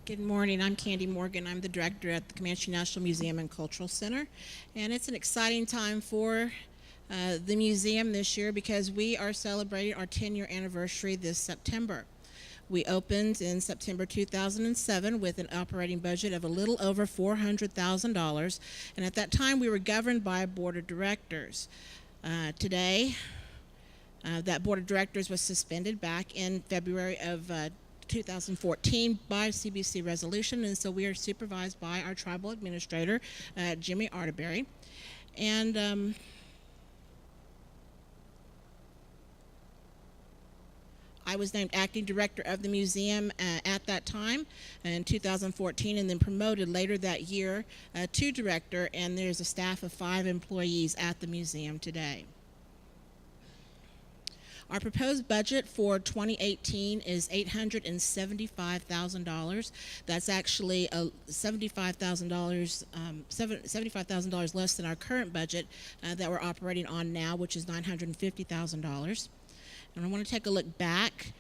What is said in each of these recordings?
Good morning. I'm Candy Morgan. I'm the director at the Comanche National Museum and Cultural Center. And it's an exciting time for the museum this year because we are celebrating our 10-year anniversary this September. We opened in September 2007 with an operating budget of a little over $400,000. And at that time, we were governed by a board of directors. Today, that board of directors was suspended back in February of 2014 by CBC resolution, and so we are supervised by our tribal administrator, Jimmy Arterberry. And I was named acting director of the museum at that time in 2014, and then promoted later that year to director, and there's a staff of 5 employees at the museum today. Our proposed budget for 2018 is $875,000. That's actually $75,000 less than our current budget that we're operating on now, which is $950,000. And I want to take a look back,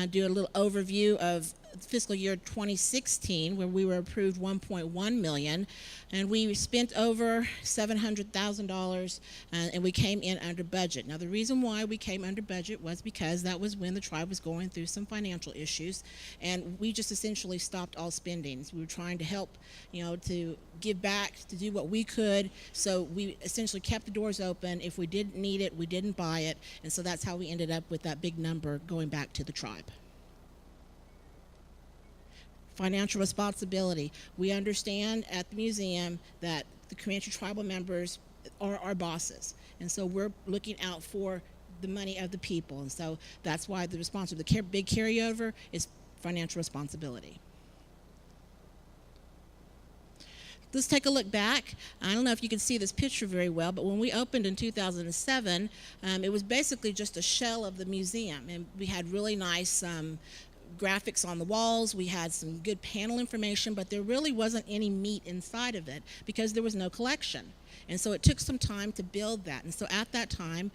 do a little overview of fiscal year 2016, where we were approved $1.1 million, and we spent over $700,000, and we came in under budget. Now, the reason why we came under budget was because that was when the tribe was going through some financial issues, and we just essentially stopped all spending. We were trying to help, to give back, to do what we could, so we essentially kept the doors open. If we didn't need it, we didn't buy it, and so that's how we ended up with that big number going back to the tribe. Financial responsibility. We understand at the museum that the Comanche tribal members are our bosses, and so we're looking out for the money of the people, and so that's why the responsibility, the big carryover is financial responsibility. Let's take a look back. I don't know if you can see this picture very well, but when we opened in 2007, it was basically just a shell of the museum, and we had really nice graphics on the walls. We had some good panel information, but there really wasn't any meat inside of it because there was no collection. And so it took some time to build that. And so at that time,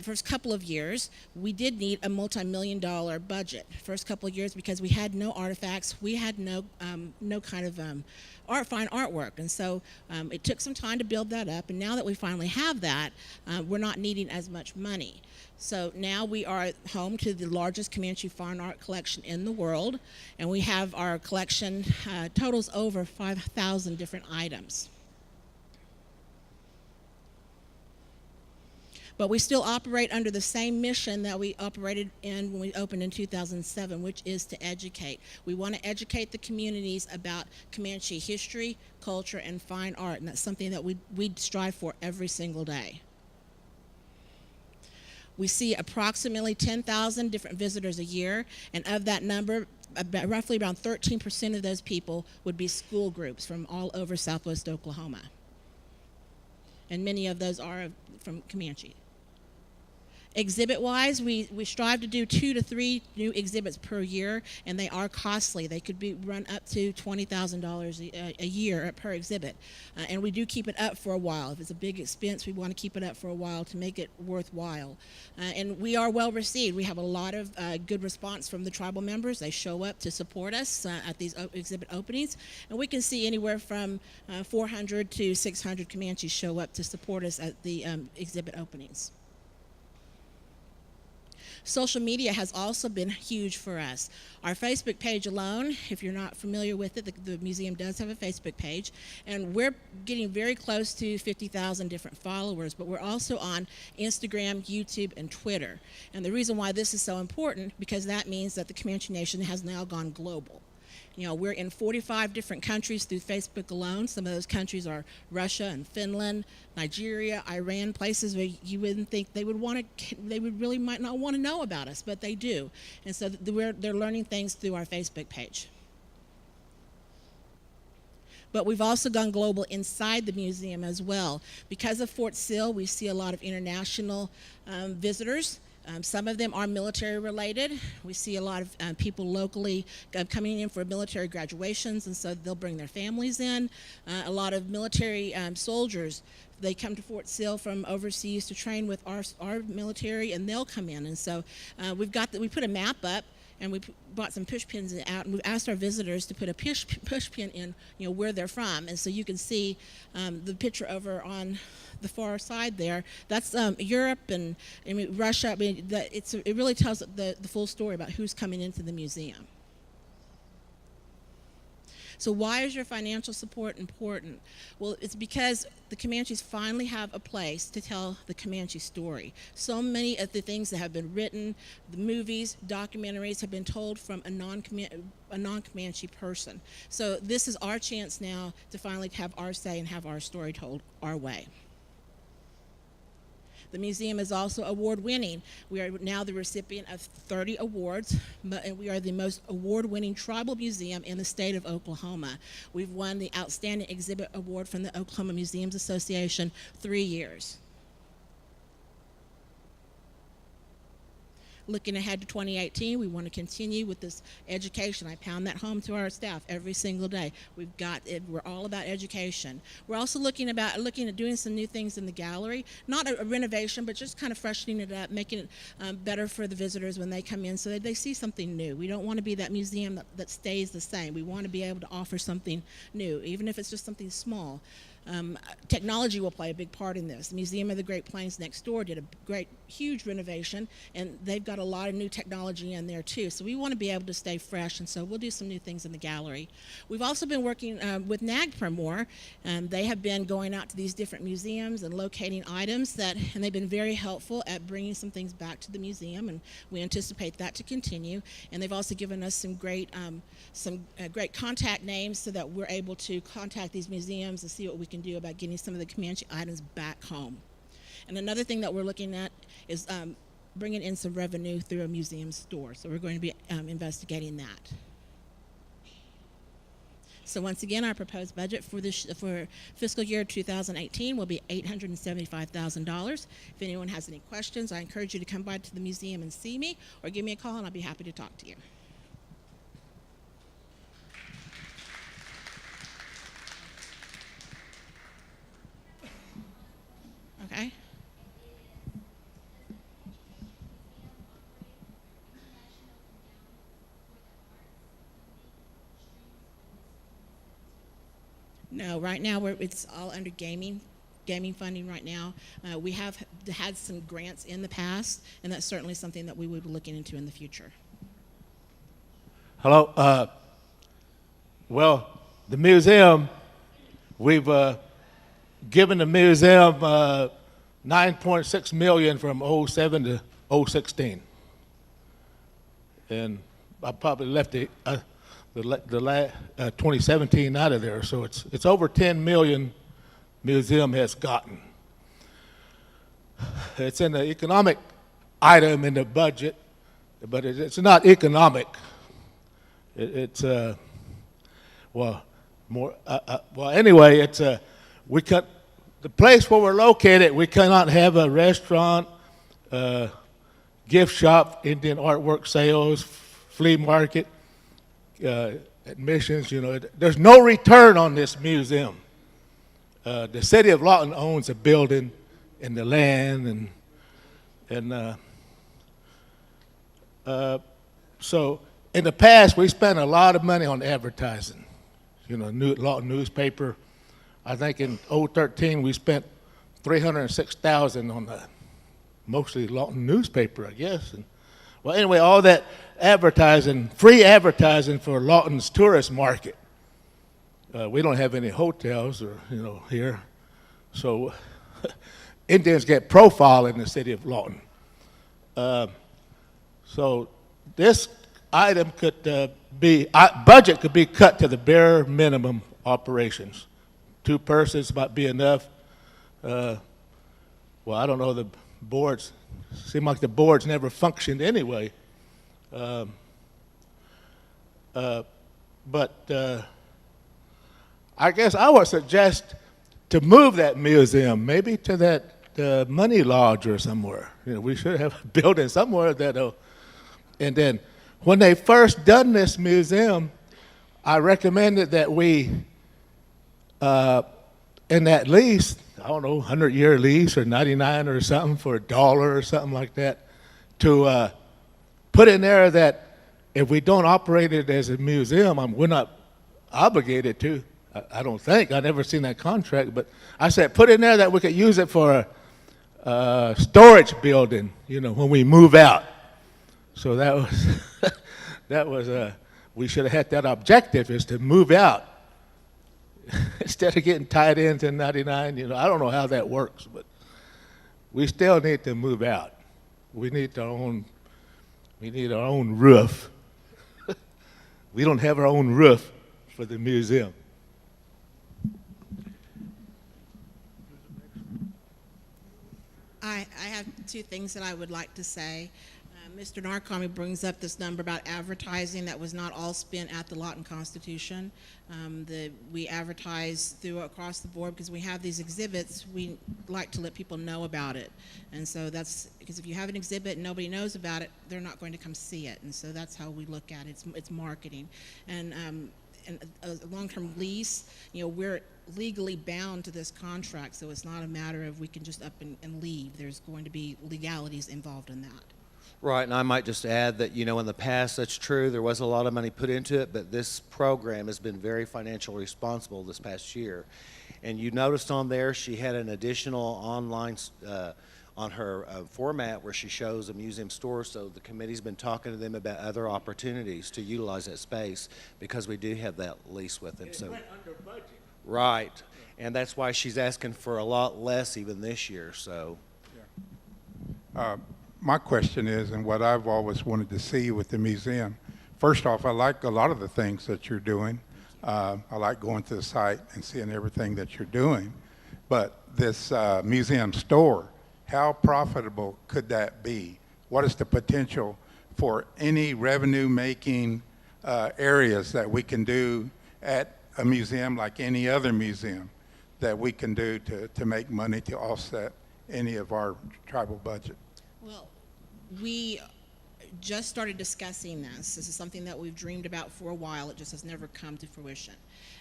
first couple of years, we did need a multi-million-dollar budget. First couple of years, because we had no artifacts, we had no kind of fine artwork. And so it took some time to build that up. And now that we finally have that, we're not needing as much money. So now we are home to the largest Comanche fine art collection in the world, and we have our collection totals over 5,000 different items. But we still operate under the same mission that we operated in when we opened in 2007, which is to educate. We want to educate the communities about Comanche history, culture, and fine art, and that's something that we strive for every single day. We see approximately 10,000 different visitors a year, and of that number, roughly around 13% of those people would be school groups from all over Southwest Oklahoma. And many of those are from Comanche. Exhibit-wise, we strive to do 2 to 3 new exhibits per year, and they are costly. They could be run up to $20,000 a year per exhibit, and we do keep it up for a while. If it's a big expense, we want to keep it up for a while to make it worthwhile. And we are well received. We have a lot of good response from the tribal members. They show up to support us at these exhibit openings, and we can see anywhere from 400 to 600 Comanches show up to support us at the exhibit openings. Social media has also been huge for us. Our Facebook page alone, if you're not familiar with it, the museum does have a Facebook page, and we're getting very close to 50,000 different followers, but we're also on Instagram, YouTube, and Twitter. And the reason why this is so important, because that means that the Comanche Nation has now gone global. We're in 45 different countries through Facebook alone. Some of those countries are Russia and Finland, Nigeria, Iran, places where you wouldn't think they would really might not want to know about us, but they do. And so they're learning things through our Facebook page. But we've also gone global inside the museum as well. Because of Fort Sill, we see a lot of international visitors. Some of them are military related. We see a lot of people locally coming in for military graduations, and so they'll bring their families in. A lot of military soldiers, they come to Fort Sill from overseas to train with our military, and they'll come in. And so we put a map up, and we bought some push pins out, and we asked our visitors to put a push pin in, where they're from, and so you can see the picture over on the far side there. That's Europe and Russia. It really tells the full story about who's coming into the museum. So why is your financial support important? Well, it's because the Comanches finally have a place to tell the Comanche story. So many of the things that have been written, the movies, documentaries, have been told from a non-Comanche person. So this is our chance now to finally have our say and have our story told our way. The museum is also award-winning. We are now the recipient of 30 awards, and we are the most award-winning tribal museum in the state of Oklahoma. We've won the Outstanding Exhibit Award from the Oklahoma Museums Association 3 years. Looking ahead to 2018, we want to continue with this education. I pound that home to our staff every single day. We're all about education. We're also looking at doing some new things in the gallery, not a renovation, but just kind of freshening it up, making it better for the visitors when they come in, so that they see something new. We don't want to be that museum that stays the same. We want to be able to offer something new, even if it's just something small. Technology will play a big part in this. The Museum of the Great Plains next door did a huge renovation, and they've got a lot of new technology in there too. So we want to be able to stay fresh, and so we'll do some new things in the gallery. We've also been working with NAGPRA more. They have been going out to these different museums and locating items and they've been very helpful at bringing some things back to the museum, and we anticipate that to continue. And they've also given us some great contact names so that we're able to contact these museums and see what we can do about getting some of the Comanche items back home. And another thing that we're looking at is bringing in some revenue through a museum store. So we're going to be investigating that. So once again, our proposed budget for fiscal year 2018 will be $875,000. If anyone has any questions, I encourage you to come by to the museum and see me, or give me a call and I'll be happy to talk to you. Okay. No, right now it's all under gaming funding right now. We have had some grants in the past, and that's certainly something that we would be looking into in the future. Hello. Well, the museum, we've given the museum $9.6 million from 07 to 016, and I probably left the 2017 out of there, so it's over 10 million museum has gotten. It's in the economic item in the budget, but it's not economic. Anyway, we cut the place where we're located. We cannot have a restaurant, gift shop, Indian artwork sales, flea market, admissions. There's no return on this museum. The city of Lawton owns a building and the land, and so in the past we spent a lot of money on advertising. Lawton newspaper. I think in 2013 we spent $306,000 on the mostly Lawton newspaper, I guess. Well, anyway, all that advertising, free advertising for Lawton's tourist market. We don't have any hotels here, so Indians get profile in the city of Lawton. So this item could budget could be cut to the bare minimum operations. 2 persons might be enough. I don't know, the boards, seem like the boards never functioned anyway. I guess I would suggest to move that museum maybe to that money lodge or somewhere. We should have a building somewhere that'll, and then when they first done this museum, I recommended that we, in that lease, I don't know, 100-year lease or 99 or something for $1 or something like that, to put in there that if we don't operate it as a museum, we're not obligated to. I don't think. I've never seen that contract, but I said put in there that we could use it for a storage building, when we move out. So that was, that was we should have had that objective, is to move out instead of getting tied into 99. I don't know how that works, but we still need to move out. We need our own roof. We don't have our own roof for the museum. I have two things that I would like to say. Mr. Narcomi brings up this number about advertising that was not all spent at the Lawton Constitution. We advertise across the board because we have these exhibits. We like to let people know about it, and so that's because if you have an exhibit and nobody knows about it, they're not going to come see it, and so that's how we look at it. It's marketing, and a long-term lease. We're legally bound to this contract, so it's not a matter of we can just up and leave. There's going to be legalities involved in that. Right, and I might just add that, in the past, that's true, there was a lot of money put into it, but this program has been very financially responsible this past year. And you noticed on there, she had an additional online, on her format where she shows a museum store, so the committee's been talking to them about other opportunities to utilize that space because we do have that lease with them. It So, went under budget. right, and that's why she's asking for a lot less even this year, so. My question is, and what I've always wanted to see with the museum, first off, I like a lot of the things that you're doing. I like going to the site and seeing everything that you're doing. But this museum store, how profitable could that be? What is the potential for any revenue-making areas that we can do at a museum like any other museum that we can do to make money to offset any of our tribal budget? Well, we just started discussing this. This is something that we've dreamed about for a while. It just has never come to fruition.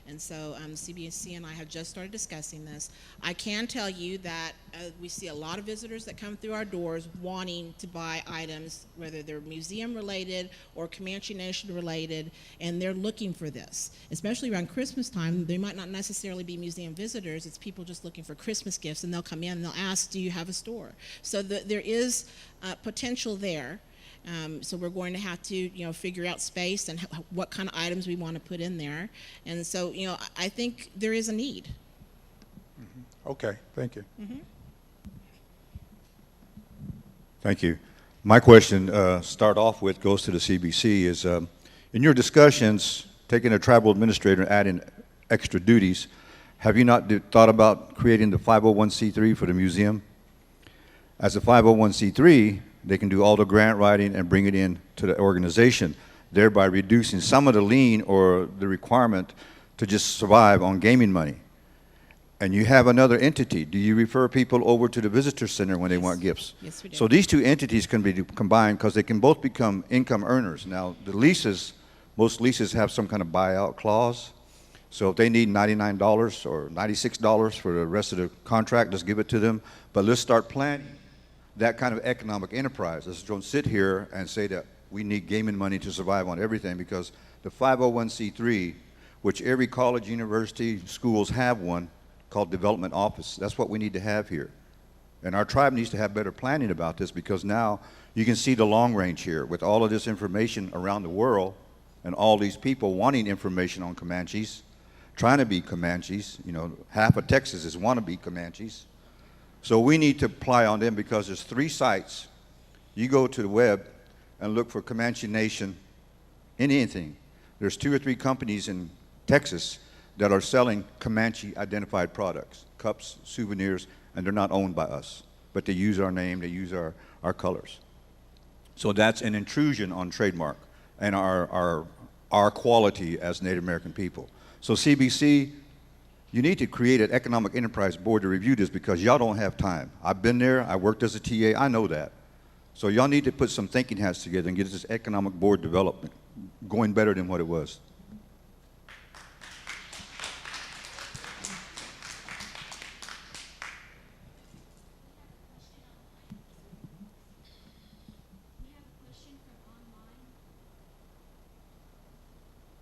And so CBC and I have just started discussing this. I can tell you that we see a lot of visitors that come through our doors wanting to buy items, whether they're museum related or Comanche Nation related, and they're looking for this. Especially around Christmas time, they might not necessarily be museum visitors. It's people just looking for Christmas gifts, and they'll come in and they'll ask, do you have a store? So there is potential there. So we're going to have to, figure out space and what kind of items we want to put in there. And so, I think there is a need. Mm-hmm. Okay, thank you. Mm-hmm. Thank you. My question, start off with, goes to the CBC, is in your discussions, taking a tribal administrator and adding extra duties, have you not thought about creating the 501c3 for the museum? As a 501c3, they can do all the grant writing and bring it in to the organization, thereby reducing some of the lien or the requirement to just survive on gaming money. And you have another entity. Do you refer people over to the visitor center when they want gifts? Yes, we do. So these two entities can be combined because they can both become income earners. Now, the leases, most leases have some kind of buyout clause. So if they need $99 or $96 for the rest of the contract, just give it to them. But let's start planning that kind of economic enterprise. Let's don't sit here and say that we need gaming money to survive on everything, because the 501c3, which every college, university, schools have one called development office. That's what we need to have here. And our tribe needs to have better planning about this, because now you can see the long range here with all of this information around the world and all these people wanting information on Comanches, trying to be Comanches. Half of Texas is wannabe Comanches. So we need to apply on them, because there's 3 sites. You go to the web and look for Comanche Nation in anything. There's 2 or 3 companies in Texas that are selling Comanche identified products, cups, souvenirs, and they're not owned by us. But they use our name, they use our colors. So that's an intrusion on trademark and our quality as Native American people. So CBC, you need to create an economic enterprise board to review this, because y'all don't have time. I've been there, I worked as a TA, I know that. So y'all need to put some thinking hats together and get this economic board development going better than what it was.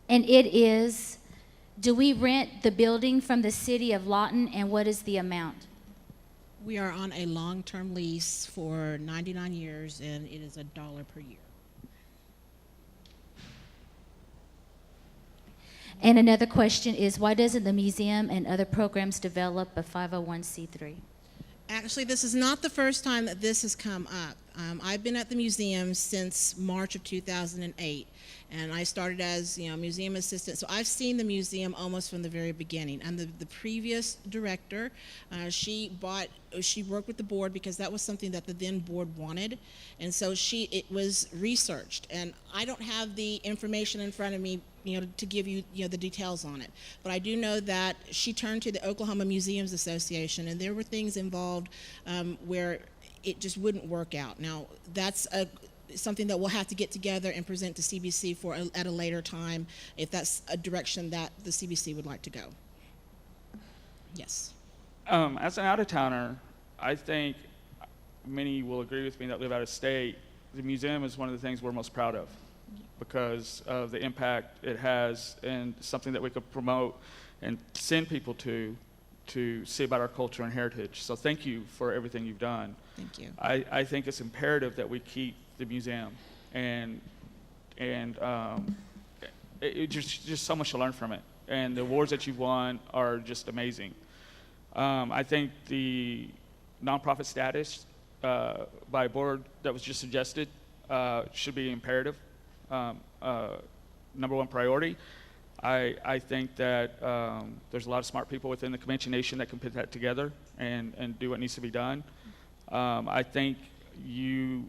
And it is, do we rent the building from the city of Lawton, and what is the amount? We are on a long-term lease for 99 years, and it is $1 per year. And another question is, why doesn't the museum and other programs develop a 501c3? Actually, this is not the first time that this has come up. I've been at the museum since March of 2008, and I started as museum assistant. So I've seen the museum almost from the very beginning. And the previous director, she worked with the board because that was something that the then board wanted, and so it was researched. And I don't have the information in front of me, to give you, the details on it. But I do know that she turned to the Oklahoma Museums Association, and there were things involved where it just wouldn't work out. Now, that's something that we'll have to get together and present to CBC at a later time, if that's a direction that the CBC would like to go. Yes. As an out-of-towner, I think many will agree with me that live out of state. The museum is one of the things we're most proud of because of the impact it has and something that we could promote and send people to see about our culture and heritage. So thank you for everything you've done. Thank you. I think it's imperative that we keep the museum, and just so much to learn from it. And the awards that you've won are just amazing. I think the nonprofit status by a board that was just suggested should be imperative, number one priority. I think that there's a lot of smart people within the Comanche Nation that can put that together and do what needs to be done. I think you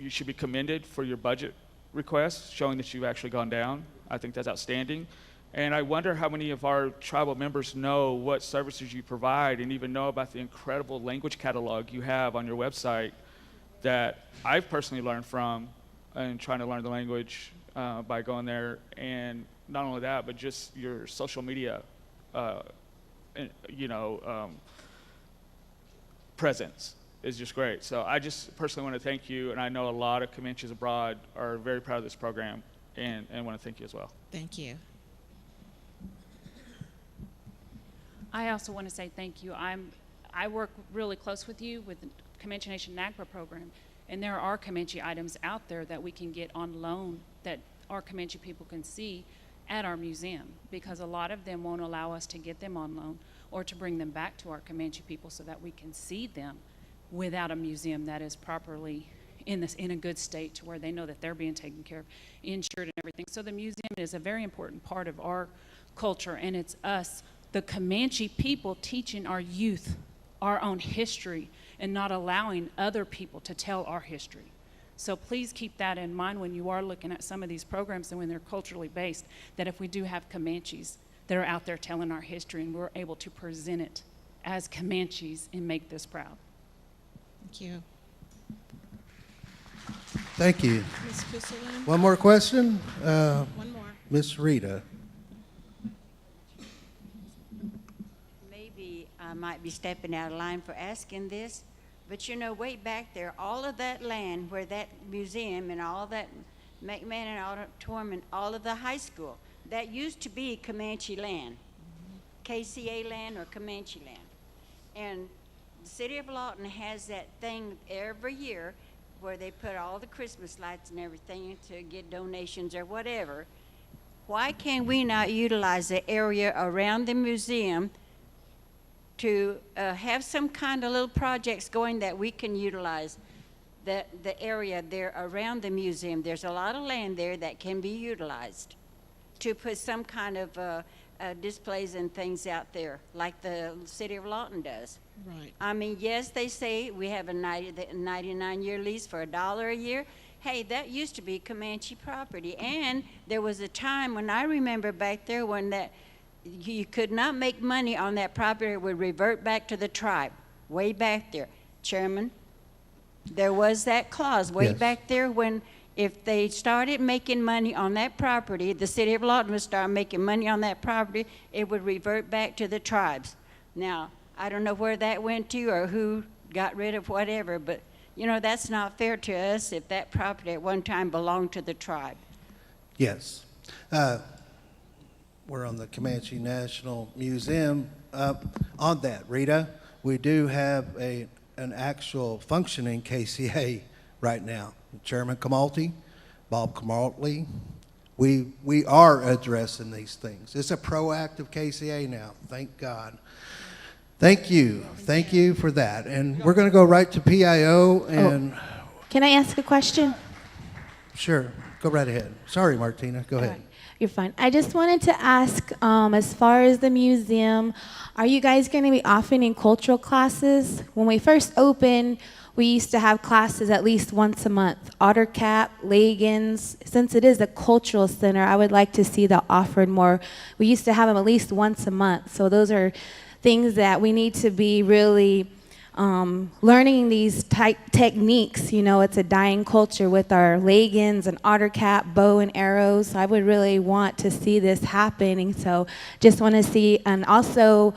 should be commended for your budget request, showing that you've actually gone down. I think that's outstanding. And I wonder how many of our tribal members know what services you provide and even know about the incredible language catalog you have on your website that I've personally learned from and trying to learn the language by going there. And not only that, but just your social media, presence is just great. So I just personally want to thank you, and I know a lot of Comanches abroad are very proud of this program, and want to thank you as well. Thank you. I also want to say thank you. I work really close with you with the Comanche Nation NAGPRA program, and there are Comanche items out there that we can get on loan that our Comanche people can see at our museum, because a lot of them won't allow us to get them on loan or to bring them back to our Comanche people so that we can see them without a museum that is properly in a good state to where they know that they're being taken care of, insured and everything. So the museum is a very important part of our culture, and it's us, the Comanche people, teaching our youth our own history and not allowing other people to tell our history. So please keep that in mind when you are looking at some of these programs and when they're culturally based, that if we do have Comanches that are out there telling our history and we're able to present it as Comanches and make this proud. Thank you. Thank you. Ms. Kuselin? One more question? One more. Miss Rita. Maybe I might be stepping out of line for asking this, but way back there, all of that land where that museum and all that McMahon Auditorium and all of the high school, that used to be Comanche land, KCA land or Comanche land. And the city of Lawton has that thing every year where they put all the Christmas lights and everything to get donations or whatever. Why can we not utilize the area around the museum to have some kind of little projects going that we can utilize the area there around the museum? There's a lot of land there that can be utilized to put some kind of displays and things out there like the city of Lawton does. Right. I mean, yes, they say we have a 99-year lease for $1 a year. Hey, that used to be Comanche property. And there was a time when I remember back there when that you could not make money on that property. It would revert back to the tribe, way back there. Chairman, there was that clause way Yes. back there when if they started making money on that property, the city of Lawton would start making money on that property, it would revert back to the tribes. Now, I don't know where that went to or who got rid of whatever, but that's not fair to us if that property at one time belonged to the tribe. Yes. we're on the Comanche National Museum. On that, Rita, we do have an actual functioning KCA right now. Chairman Comalty, Bob Comalty, we are addressing these things. It's a proactive KCA now, thank God. Thank you for that. And we're going to go right to PIO and Can I ask a question? sure, go right ahead. Sorry, Martina, go ahead. Alright, you're fine. I just wanted to ask, as far as the museum, are you guys going to be offering cultural classes? When we first opened, we used to have classes at least once a month. Otter Cap, Leggins. Since it is a cultural center, I would like to see that offered more. We used to have them at least once a month. So those are things that we need to be really learning these techniques. You know, it's a dying culture with our leggings and otter cap, bow and arrows. I would really want to see this happening. So just want to see, and also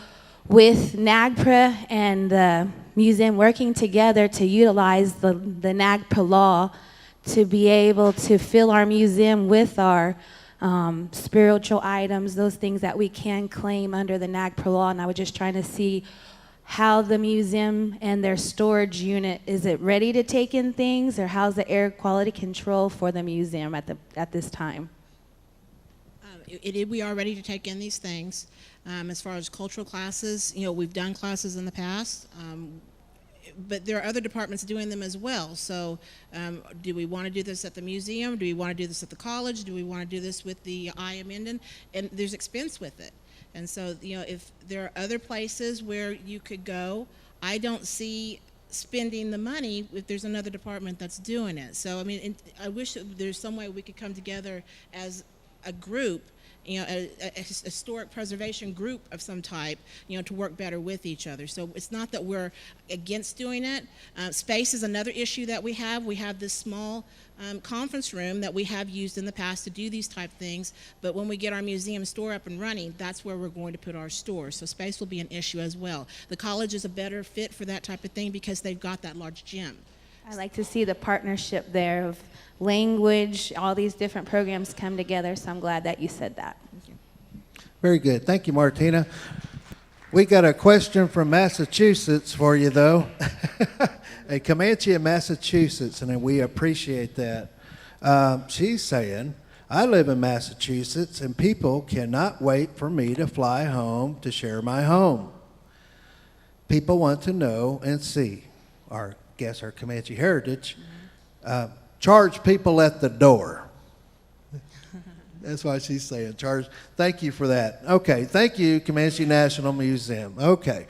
with NAGPRA and the museum working together to utilize the NAGPRA law to be able to fill our museum with our spiritual items, those things that we can claim under the NAGPRA law. And I was just trying to see how the museum and their storage unit, is it ready to take in things, or how's the air quality control for the museum at this time? We are ready to take in these things. As far as cultural classes, you know, we've done classes in the past, but there are other departments doing them as well. So do we want to do this at the museum? Do we want to do this at the college? Do we want to do this with the I.M. Minden? And there's expense with it. And so, you know, if there are other places where you could go, I don't see spending the money if there's another department that's doing it. So, I mean, I wish that there's some way we could come together as a group, you know, a historic preservation group of some type, you know, to work better with each other. So it's not that we're against doing it. Space is another issue that we have. We have this small conference room that we have used in the past to do these type things, but when we get our museum store up and running, that's where we're going to put our store. So space will be an issue as well. The college is a better fit for that type of thing because they've got that large gym. I like to see the partnership there of language, all these different programs come together, so I'm glad that you said that. Very good. Thank you, Martina. We got a question from Massachusetts for you, though. A Comanche in Massachusetts, and we appreciate that. She's saying, I live in Massachusetts, and people cannot wait for me to fly home to share my home. People want to know and see our Comanche heritage. Charge people at the door. That's why she's saying charge. Thank you for that. Okay, thank you, Comanche National Museum. Okay.